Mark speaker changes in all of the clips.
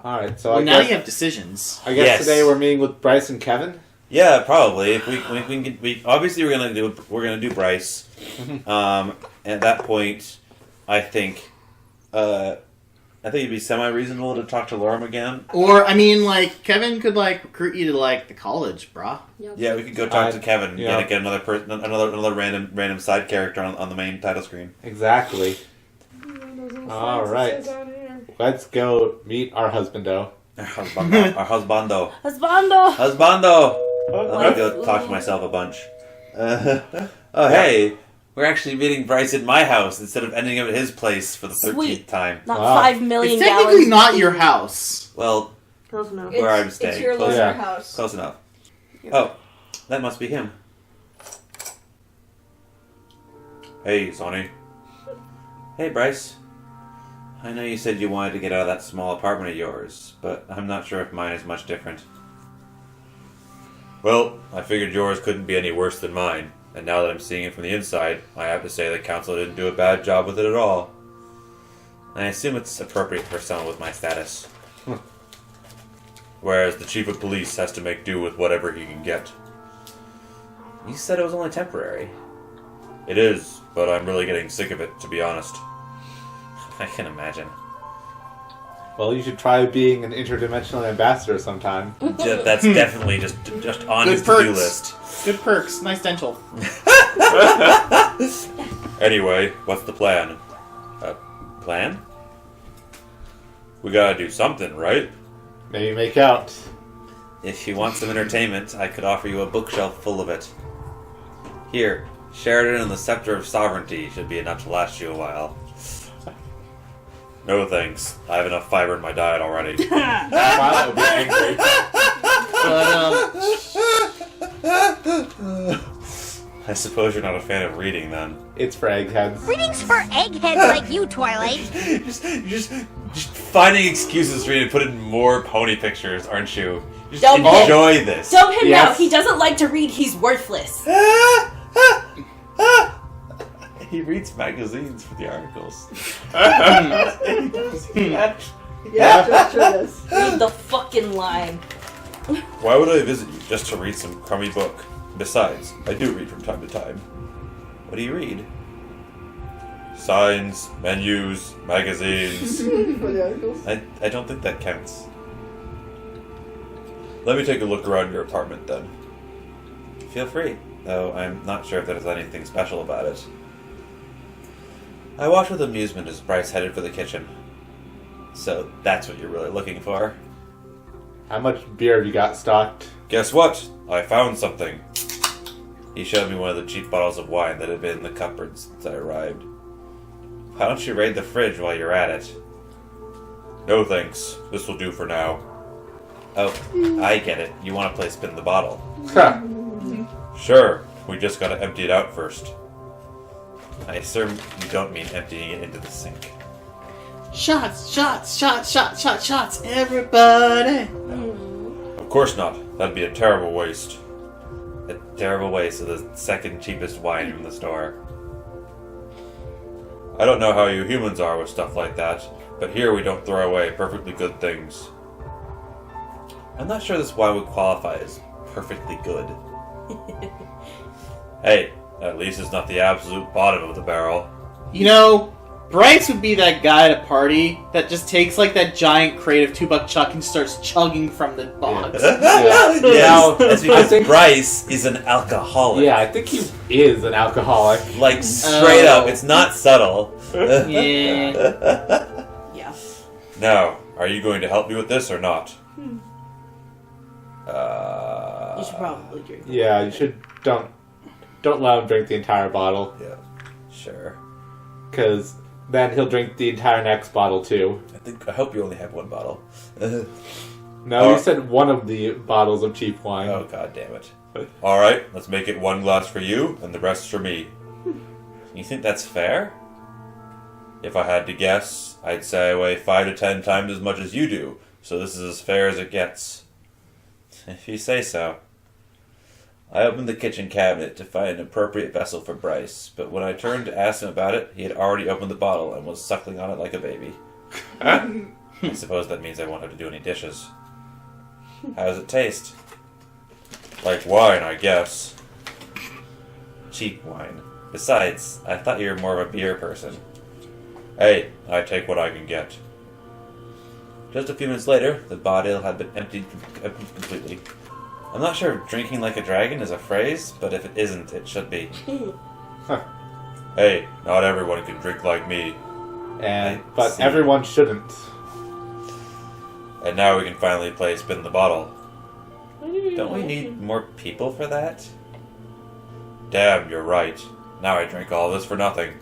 Speaker 1: All right, so
Speaker 2: now you have decisions.
Speaker 1: I guess today we're meeting with Bryce and Kevin.
Speaker 3: Yeah, probably. If we obviously we're gonna do Bryce. At that point, I think it'd be semi-reasonable to talk to Lorem again.
Speaker 2: Or Kevin could recruit you to the college, brah.
Speaker 3: Yeah, we could go talk to Kevin and get another person, another random side character on the main title screen.
Speaker 1: Exactly. All right, let's go meet our husbando.
Speaker 3: Our husbando.
Speaker 4: Husbando.
Speaker 3: I'm gonna go talk to myself a bunch. Hey, we're actually meeting Bryce at my house instead of ending up at his place for the 13th time.
Speaker 4: Not 5 million
Speaker 2: It's technically not your house.
Speaker 3: Well,
Speaker 5: close enough.
Speaker 3: Where I'm staying.
Speaker 5: It's your
Speaker 3: Close
Speaker 5: lower house.
Speaker 3: Close enough. Oh, that must be him. Hey, Sonny. Hey, Bryce. I know you said you wanted to get out of that small apartment of yours, but I'm not sure if mine is much different. Well, I figured yours couldn't be any worse than mine, and now that I'm seeing it from the inside, I have to say the council didn't do a bad job with it at all. I assume it's appropriate for someone with my status. Whereas the chief of police has to make do with whatever he can get. You said it was only temporary. It is, but I'm really getting sick of it, to be honest. I can imagine.
Speaker 1: Well, you should try being an interdimensional ambassador sometime.
Speaker 3: That's definitely just on his to-do list.
Speaker 2: Good perks. Nice dental.
Speaker 3: Anyway, what's the plan? Plan? We gotta do something, right?
Speaker 1: Maybe make out.
Speaker 3: If you want some entertainment, I could offer you a bookshelf full of it. Here, Sheridan and the Scepter of Sovereignty should be enough to last you a while. No thanks. I have enough fiber in my diet already.
Speaker 1: Violet would be angry.
Speaker 3: I suppose you're not a fan of reading, then.
Speaker 1: It's for eggheads.
Speaker 6: Reading's for eggheads like you, Twilight.
Speaker 3: just finding excuses for you to put in more pony pictures, aren't you? Just
Speaker 4: Don't
Speaker 3: enjoy this.
Speaker 4: Dump him now. He doesn't like to read. He's worthless.
Speaker 3: He reads magazines for the articles.
Speaker 5: Yeah, just try this.
Speaker 4: Read the fucking line.
Speaker 3: Why would I visit you just to read some crummy book? Besides, I do read from time to time. What do you read? Signs, menus, magazines.
Speaker 5: For the articles.
Speaker 3: I don't think that counts. Let me take a look around your apartment then. Feel free, though I'm not sure if there's anything special about it. I watched with amusement as Bryce headed for the kitchen. So that's what you're really looking for.
Speaker 1: How much beer have you got stocked?
Speaker 3: Guess what? I found something. He showed me one of the cheap bottles of wine that had been in the cupboard since I arrived. Why don't you raid the fridge while you're at it? No thanks. This will do for now. Oh, I get it. You want to play spin the bottle. Sure. We just gotta empty it out first. I assume you don't mean emptying it into the sink.
Speaker 2: Shots, shots, shots, shots, shots, shots, everybody.
Speaker 3: Of course not. That'd be a terrible waste. A terrible waste of the second cheapest wine from the store. I don't know how you humans are with stuff like that, but here we don't throw away perfectly good things. I'm not sure this wine would qualify as perfectly good. Hey, at least it's not the absolute bottom of the barrel.
Speaker 2: You know, Bryce would be that guy at a party that just takes that giant crate of $2 Chuck and starts chugging from the box.
Speaker 3: Yes, that's because Bryce is an alcoholic.
Speaker 1: Yeah, I think he is an alcoholic.
Speaker 3: Straight up, it's not subtle.
Speaker 2: Yeah.
Speaker 4: Yeah.
Speaker 3: Now, are you going to help me with this or not?
Speaker 4: You should probably drink.
Speaker 1: Yeah, you should don't let him drink the entire bottle.
Speaker 3: Yeah, sure.
Speaker 1: Because then he'll drink the entire next bottle too.
Speaker 3: I hope you only have one bottle.
Speaker 1: No, you said one of the bottles of cheap wine.
Speaker 3: Oh, god damn it. Alright, let's make it one glass for you, and the rest for me. You think that's fair? If I had to guess, I'd say I weigh 5 to 10 times as much as you do, so this is as fair as it gets. If you say so. I opened the kitchen cabinet to find an appropriate vessel for Bryce, but when I turned to ask him about it, he had already opened the bottle and was suckling on it like a baby. I suppose that means I won't have to do any dishes. How does it taste? Like wine, I guess. Cheap wine. Besides, I thought you were more of a beer person. Hey, I take what I can get. Just a few minutes later, the bottle had been emptied completely. I'm not sure if drinking like a dragon is a phrase, but if it isn't, it should be. Hey, not everyone can drink like me.
Speaker 1: But everyone shouldn't.
Speaker 3: And now we can finally play Spin the Bottle. Don't we need more people for that? Damn, you're right. Now I drank all this for nothing.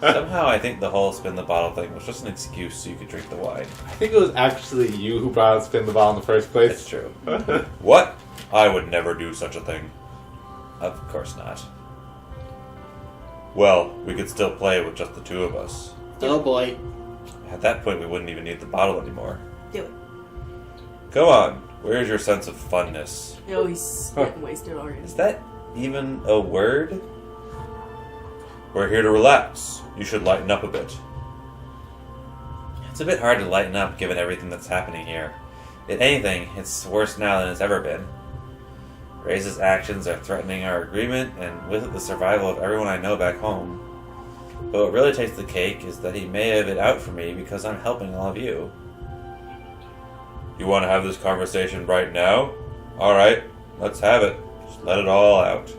Speaker 3: Somehow I think the whole Spin the Bottle thing was just an excuse so you could drink the wine.
Speaker 1: I think it was actually you who brought out Spin the Ball in the first place.
Speaker 3: It's true. What? I would never do such a thing. Of course not. Well, we could still play with just the two of us.
Speaker 2: Oh boy.
Speaker 3: At that point, we wouldn't even need the bottle anymore.
Speaker 4: Do it.
Speaker 3: Come on, where's your sense of funness?
Speaker 4: Oh, he's getting wasted already.
Speaker 3: Is that even a word? We're here to relax. You should lighten up a bit. It's a bit hard to lighten up given everything that's happening here. If anything, it's worse now than it's ever been. Ray's actions are threatening our agreement, and with it the survival of everyone I know back home. But what really takes the cake is that he may have it out for me because I'm helping all of you. You want to have this conversation right now? Alright, let's have it. Just let it all out.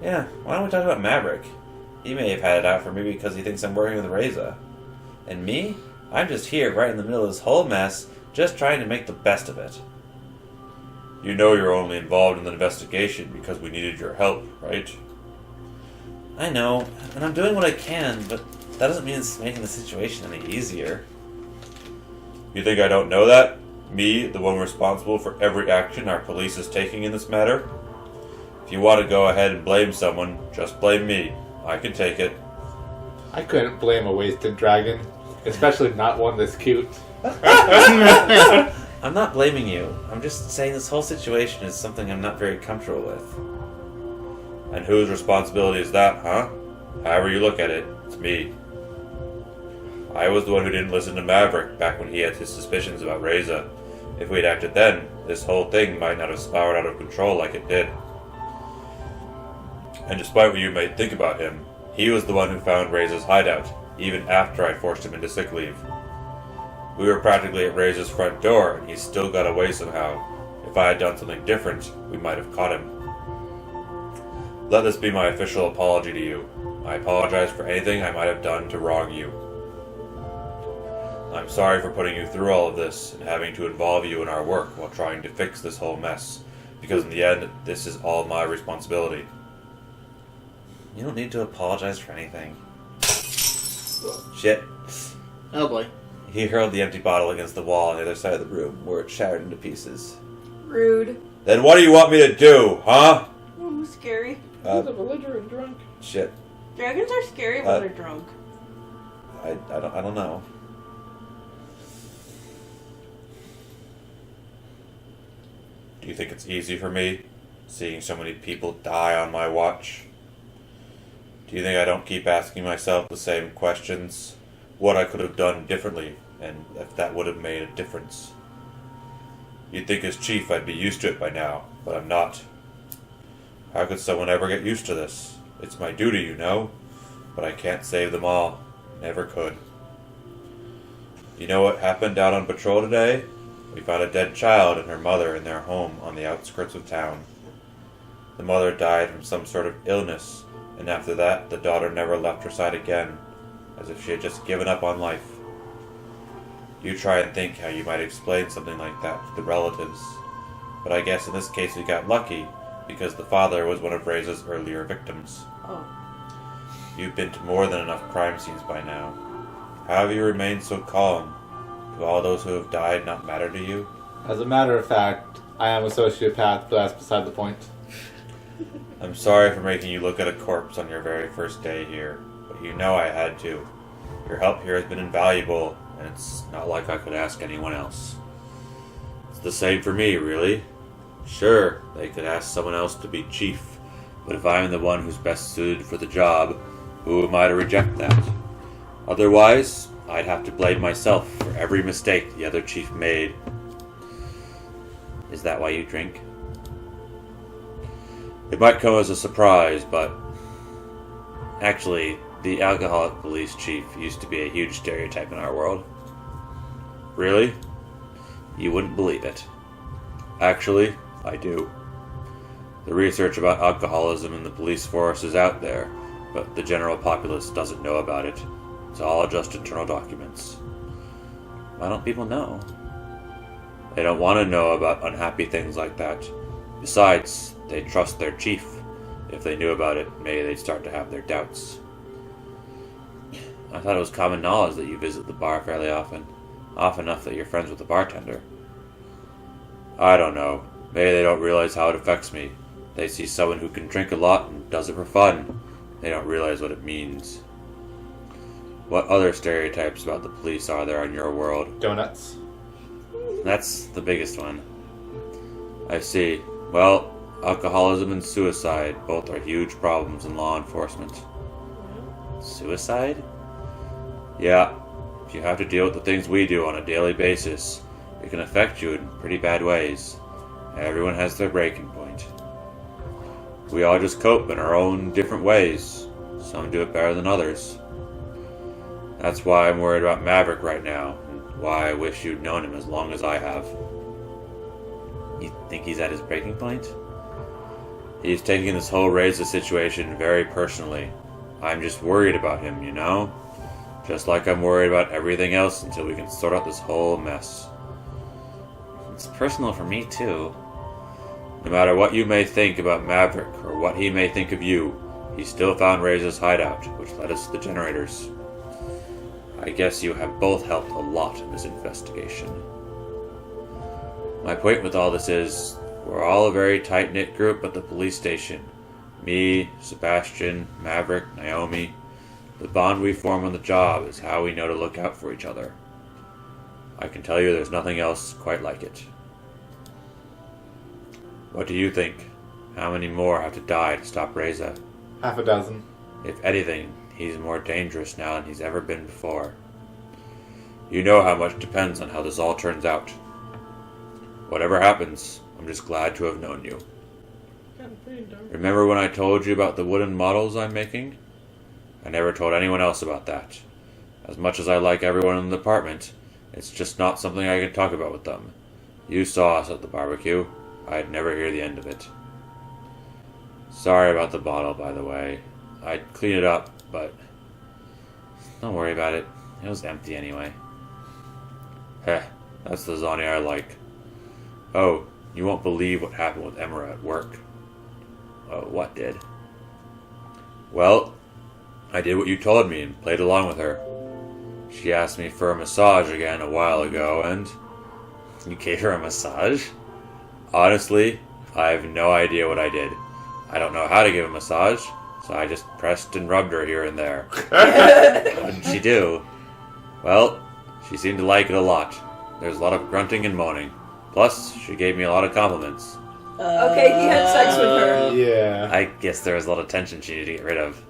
Speaker 3: Yeah, why don't we talk about Maverick? He may have had it out for me because he thinks I'm working with Reza. And me? I'm just here right in the middle of this whole mess, just trying to make the best of it. You know you're only involved in the investigation because we needed your help, right? I know, and I'm doing what I can, but that doesn't mean it's making the situation any easier. You think I don't know that? Me, the one responsible for every action our police is taking in this matter? If you want to go ahead and blame someone, just blame me. I can take it.
Speaker 1: I couldn't blame a wasted dragon, especially not one this cute.
Speaker 3: I'm not blaming you. I'm just saying this whole situation is something I'm not very comfortable with. And whose responsibility is that, huh? However you look at it, it's me. I was the one who didn't listen to Maverick back when he had his suspicions about Reza. If we'd acted then, this whole thing might not have spiraled out of control like it did. And despite what you may think about him, he was the one who found Reza's hideout, even after I forced him into sick leave. We were practically at Reza's front door, and he still got away somehow. If I had done something different, we might have caught him. Let this be my official apology to you. I apologize for anything I might have done to wrong you. I'm sorry for putting you through all of this and having to involve you in our work while trying to fix this whole mess, because in the end, this is all my responsibility. You don't need to apologize for anything. Shit.
Speaker 2: Oh boy.
Speaker 3: He hurled the empty bottle against the wall on the other side of the room, where it shattered into pieces.
Speaker 4: Rude.
Speaker 3: Then what do you want me to do, huh?
Speaker 4: Oh, scary.
Speaker 5: He's a belligerent drunk.
Speaker 3: Shit.
Speaker 4: Dragons are scary when they're drunk.
Speaker 3: I don't know. Do you think it's easy for me, seeing so many people die on my watch? Do you think I don't keep asking myself the same questions? What I could have done differently, and if that would have made a difference? You'd think as chief I'd be used to it by now, but I'm not. How could someone ever get used to this? It's my duty, you know, but I can't save them all. Never could. You know what happened out on patrol today? We found a dead child and her mother in their home on the outskirts of town. The mother died from some sort of illness, and after that, the daughter never left her side again, as if she had just given up on life. You try and think how you might explain something like that to the relatives, but I guess in this case we got lucky, because the father was one of Reza's earlier victims.
Speaker 4: Oh.
Speaker 3: You've been to more than enough crime scenes by now. How have you remained so calm? Do all those who have died not matter to you?
Speaker 1: As a matter of fact, I am a sociopath, but that's beside the point.
Speaker 3: I'm sorry for making you look at a corpse on your very first day here, but you know I had to. Your help here has been invaluable, and it's not like I could ask anyone else. It's the same for me, really. Sure, they could ask someone else to be chief, but if I'm the one who's best suited for the job, who am I to reject that? Otherwise, I'd have to blame myself for every mistake the other chief made. Is that why you drink? It might come as a surprise, but actually, the alcoholic police chief used to be a huge stereotype in our world. Really? You wouldn't believe it. Actually, I do. The research about alcoholism in the police force is out there, but the general populace doesn't know about it. It's all just internal documents. Why don't people know? They don't want to know about unhappy things like that. Besides, they trust their chief. If they knew about it, maybe they'd start to have their doubts. I thought it was common knowledge that you visit the bar fairly often. Often enough that you're friends with the bartender. I don't know. Maybe they don't realize how it affects me. They see someone who can drink a lot and does it for fun. They don't realize what it means. What other stereotypes about the police are there in your world?
Speaker 1: Donuts.
Speaker 3: That's the biggest one. I see. Well, alcoholism and suicide both are huge problems in law enforcement. Suicide? Yeah. If you have to deal with the things we do on a daily basis, it can affect you in pretty bad ways. Everyone has their breaking point. We all just cope in our own different ways. Some do it better than others. That's why I'm worried about Maverick right now, and why I wish you'd known him as long as I have. You think he's at his breaking point? He's taking this whole Reza situation very personally. I'm just worried about him, you know? Just like I'm worried about everything else until we can sort out this whole mess. It's personal for me, too. No matter what you may think about Maverick, or what he may think of you, he still found Reza's hideout, which led us to the generators. I guess you have both helped a lot in this investigation. My point with all this is, we're all a very tight-knit group at the police station. Me, Sebastian, Maverick, Naomi. The bond we form on the job is how we know to look out for each other. I can tell you there's nothing else quite like it. What do you think? How many more have to die to stop Reza?
Speaker 1: Half a dozen.
Speaker 3: If anything, he's more dangerous now than he's ever been before. You know how much depends on how this all turns out. Whatever happens, I'm just glad to have known you. Remember when I told you about the wooden models I'm making? I never told anyone else about that. As much as I like everyone in the department, it's just not something I can talk about with them. You saw us at the barbecue. I'd never hear the end of it. Sorry about the bottle, by the way. I'd clean it up, but don't worry about it. It was empty anyway. Heh, that's the lasagna I like. Oh, you won't believe what happened with Emma at work. Oh, what did? Well, I did what you told me and played along with her. She asked me for a massage again a while ago, and you gave her a massage? Honestly, I have no idea what I did. I don't know how to give a massage, so I just pressed and rubbed her here and there. What did she do? Well, she seemed to like it a lot. There's a lot of grunting and moaning. Plus, she gave me a lot of compliments.
Speaker 5: Okay, he had sex with her.
Speaker 1: Yeah.
Speaker 3: I guess there was a lot of tension she needed to get rid of.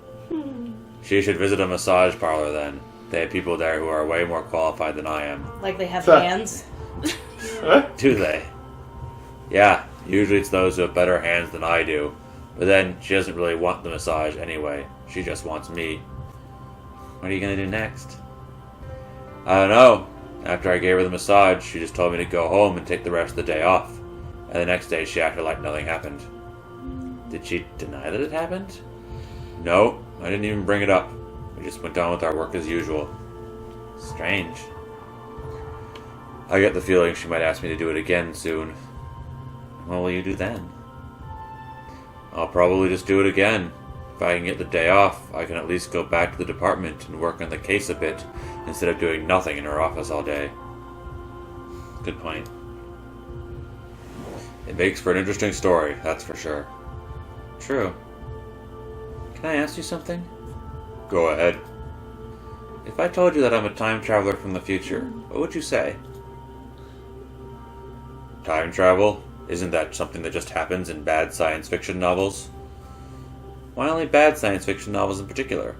Speaker 3: She should visit a massage parlor then. They have people there who are way more qualified than I am.
Speaker 7: Like they have
Speaker 1: So-
Speaker 7: hands?
Speaker 3: Do they? Yeah, usually it's those who have better hands than I do. But then, she doesn't really want the massage anyway. She just wants me. What are you gonna do next? I don't know. After I gave her the massage, she just told me to go home and take the rest of the day off. And the next day she acted like nothing happened. Did she deny that it happened? No, I didn't even bring it up. We just went on with our work as usual. Strange. I get the feeling she might ask me to do it again soon. What will you do then? I'll probably just do it again. If I can get the day off, I can at least go back to the department and work on the case a bit, instead of doing nothing in her office all day. Good point. It makes for an interesting story, that's for sure. True. Can I ask you something? Go ahead. If I told you that I'm a time traveler from the future, what would you say? Time travel? Isn't that something that just happens in bad science fiction novels? Why only bad science fiction novels in particular?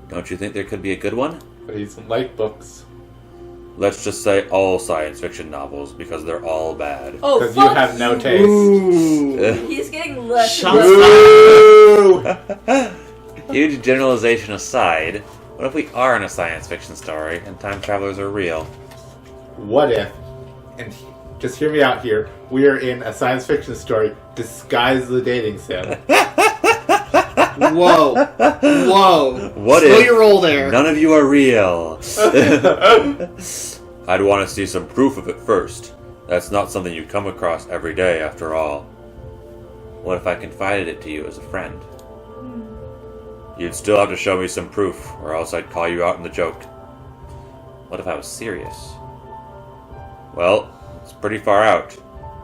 Speaker 3: Don't you think there could be a good one?
Speaker 1: But he doesn't like books.
Speaker 3: Let's just say all science fiction novels, because they're all bad.
Speaker 4: Oh,
Speaker 1: Because you
Speaker 4: fuck
Speaker 1: have no taste.
Speaker 2: Ooh.
Speaker 5: He's getting less.
Speaker 2: Shots
Speaker 5: less.
Speaker 3: Huge generalization aside, what if we are in a science fiction story and time travelers are real?
Speaker 1: What if, and just hear me out here, we are in a science fiction story disguised as a dating sim.
Speaker 2: Whoa. Whoa.
Speaker 3: What
Speaker 2: Slow
Speaker 3: if
Speaker 2: your roll there.
Speaker 3: none of you are real? I'd want to see some proof of it first. That's not something you come across every day, after all. What if I confided it to you as a friend? You'd still have to show me some proof, or else I'd call you out in the joke. What if I was serious? Well, it's pretty far out.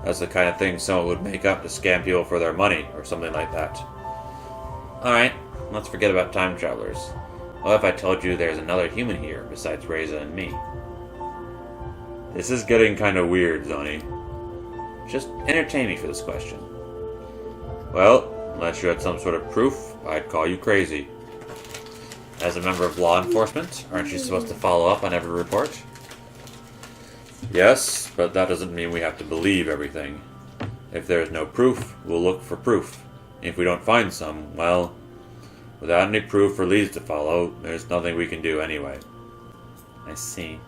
Speaker 3: That's the kind of thing someone would make up to scam people for their money, or something like that. Alright, let's forget about time travelers. What if I told you there's another human here besides Reza and me? This is getting kind of weird, Zoni. Just entertain me for this question. Well, unless you had some sort of proof, I'd call you crazy. As a member of law enforcement, aren't you supposed to follow up on every report? Yes, but that doesn't mean we have to believe everything. If there's no proof, we'll look for proof. If we don't find some, well, without any proof or leads to follow, there's nothing we can do anyway. I see.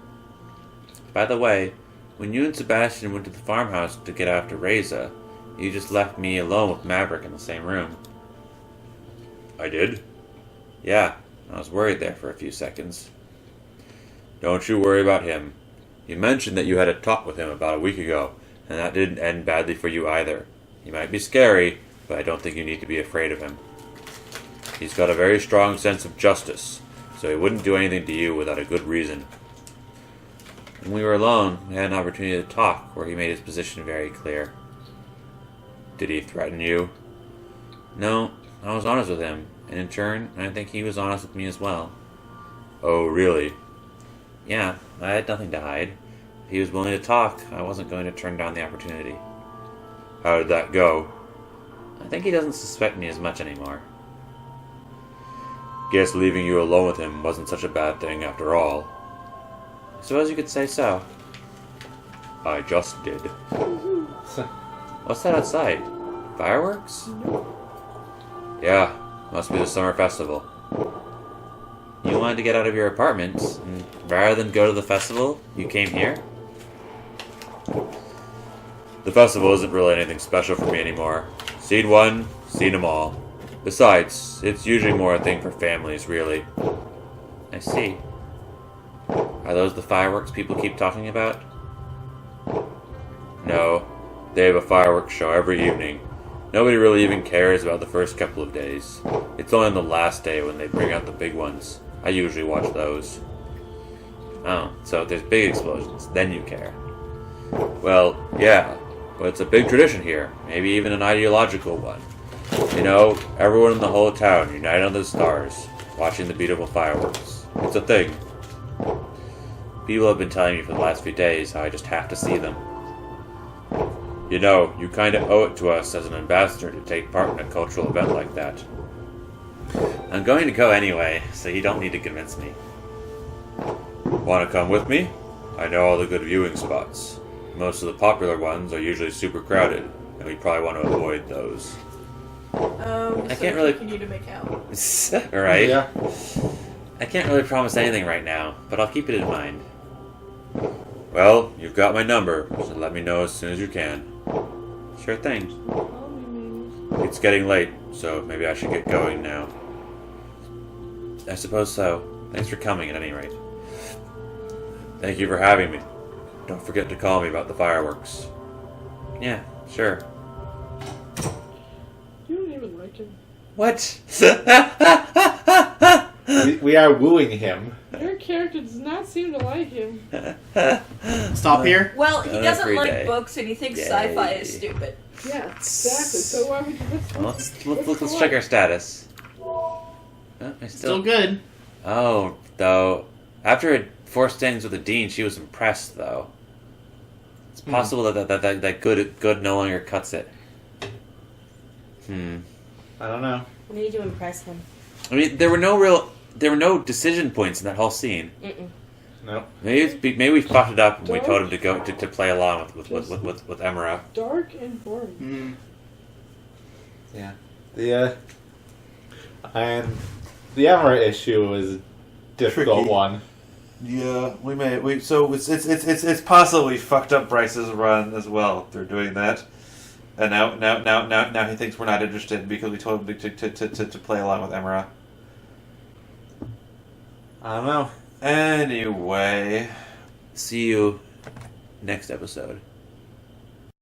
Speaker 3: By the way, when you and Sebastian went to the farmhouse to get after Reza, you just left me alone with Maverick in the same room. I did? Yeah, I was worried there for a few seconds. Don't you worry about him. You mentioned that you had a talk with him about a week ago, and that didn't end badly for you either. He might be scary, but I don't think you need to be afraid of him. He's got a very strong sense of justice, so he wouldn't do anything to you without a good reason. When we were alone, we had an opportunity to talk where he made his position very clear. Did he threaten you? No, I was honest with him, and in turn, I think he was honest with me as well. Oh, really? Yeah, I had nothing to hide. If he was willing to talk, I wasn't going to turn down the opportunity. How did that go? I think he doesn't suspect me as much anymore. Guess leaving you alone with him wasn't such a bad thing after all. I suppose you could say so. I just did. What's that outside? Fireworks? Yeah, must be the summer festival. You wanted to get out of your apartment, and rather than go to the festival, you came here? The festival isn't really anything special for me anymore. Seen one, seen them all. Besides, it's usually more a thing for families, really. I see. Are those the fireworks people keep talking about? No, they have a fireworks show every evening. Nobody really even cares about the first couple of days. It's only on the last day when they bring out the big ones. I usually watch those. Oh, so if there's big explosions, then you care. Well, yeah, but it's a big tradition here, maybe even an ideological one. You know, everyone in the whole town united under the stars, watching the beautiful fireworks. It's a thing. People have been telling me for the last few days how I just have to see them. You know, you kinda owe it to us as an ambassador to take part in a cultural event like that. I'm going to go anyway, so you don't need to convince me. Wanna come with me? I know all the good viewing spots. Most of the popular ones are usually super crowded, and we probably want to avoid those.
Speaker 4: I
Speaker 3: can't really-
Speaker 4: You need to make out.
Speaker 3: Right?
Speaker 1: Yeah.
Speaker 3: I can't really promise anything right now, but I'll keep it in mind. Well, you've got my number, so let me know as soon as you can. Sure thing. It's getting late, so maybe I should get going now. I suppose so. Thanks for coming at any rate. Thank you for having me. Don't forget to call me about the fireworks. Yeah, sure.
Speaker 4: You don't even like him.
Speaker 3: What?
Speaker 1: We are wooing him.
Speaker 4: Your character does not seem to like him.
Speaker 2: Stop here.
Speaker 5: Well, he doesn't
Speaker 3: Every
Speaker 5: like
Speaker 3: day.
Speaker 5: books and he thinks
Speaker 3: Yay.
Speaker 5: sci-fi is stupid.
Speaker 4: Yeah, exactly. So why would you?
Speaker 3: Let's check our status. Oh, I
Speaker 2: Still good.
Speaker 3: Oh, though, after 4 standings with the dean, she was impressed. Though it's possible that good no longer cuts it.
Speaker 1: I don't know.
Speaker 4: We need to impress him.
Speaker 3: I mean, there were no real there were no decision points in that whole scene.
Speaker 4: Mm-mm.
Speaker 1: No.
Speaker 3: Maybe we fucked it up when we
Speaker 4: Dark.
Speaker 3: told him to go to play along with Emira.
Speaker 4: Dark and boring.
Speaker 3: Yeah.
Speaker 1: And the Emma issue is a difficult
Speaker 3: Tricky.
Speaker 1: one.
Speaker 3: Yeah, so it's possible we fucked up Bryce's run as well through doing that, and now he thinks we're not interested because we told him to play along with Emira.
Speaker 1: I don't know.
Speaker 3: Anyway, see you next episode.